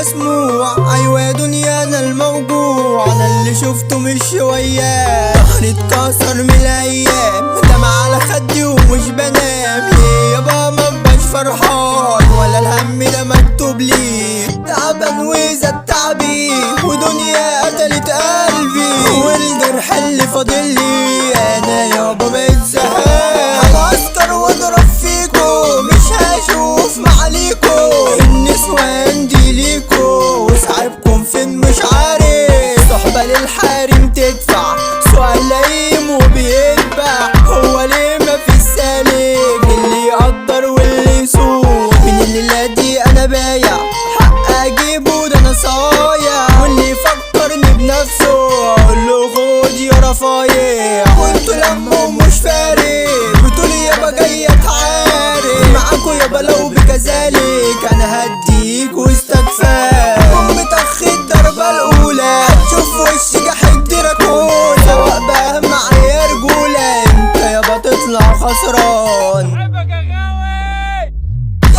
مسموع. ايوه يا دنيانا الموجوع، انا اللي شفته مش شوية. ظهري اتكسر من الايام، دمع على خدي ومش بنام. ليه يابا مبقاش فرحان ولا الهم ده مكتوب لي؟ تعبان وزاد تعبي ودنيا قتلت قلبي، والجرح اللي فاضلي انا يابا بقيت زهقان. هعسكر واضرب فيكو، مش هشوف معاليكو. النسوان دي ليكو وصاحبكم فين مش عارف. صحبة للحارم تدفع، سؤال لئيم وبيتبع. هو ليه مفيش سالك اللي يقدر واللي يسوق؟ من الليلة دي انا بايع حق اجيبه، ده انا صايع. واللي يفكرني بنفسه اقوله خد يا رفايع. وانتوا لما مش فارق بتقولوا يابا جاي اتعارك معاكوا يابا، لو بكذلك انا هديك واستكفاك. متأخر الضربة الاولى هتشوف وش جحد دراكون. سواء بقى معايا رجولة انت يابا تطلع خسران.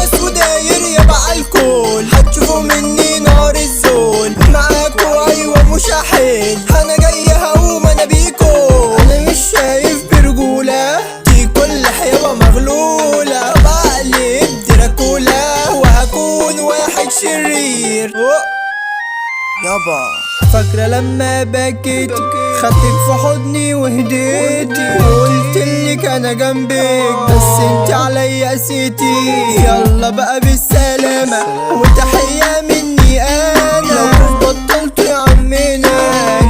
اسود داير يابا عالكل، هتشوفوا مني نار الزول. معاكوا ايوه مش هحل، انا جاي هقوم انا بيكو. انا مش شايف برجولة دي كل حيوة مغلولة. بقلب دراكولا وهكون واحد شرير يابا. فاكرة لما بكيت خدتك في حضني وهديتي، وقلتلك انا جنبك بس انت عليا قسيتي. يلا بقى بالسلامة وتحية مني انا. لو بطلت يا عمنا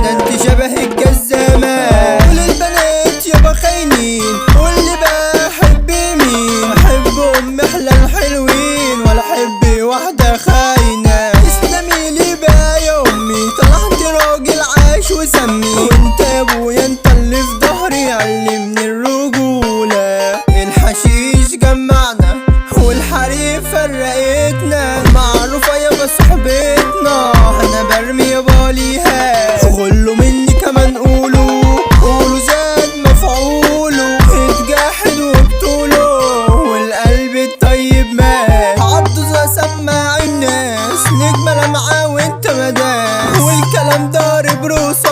ده انت شبه الجزامة. كل البنات يابا خاينين، واللي بحب مين؟ احب ام احلى الحلوين ولا احب واحدة خاينة؟ تسلمي لي بقى يا امي، طلعت راجل عاش وسمي. وانت يا ابويا انت اللي في ظهري علمني الرجولة. الحشيش جمعنا والحريق فرقتنا، معروفة يابا صحبتنا انا برمي يابا ليها. غلوا مني كمان قولوا زاد مفعوله. اتجاحد وبطوله والقلب الطيب مات. عبده سماع الناس نجمة لمعة وانت مداس، والكلام ضارب روس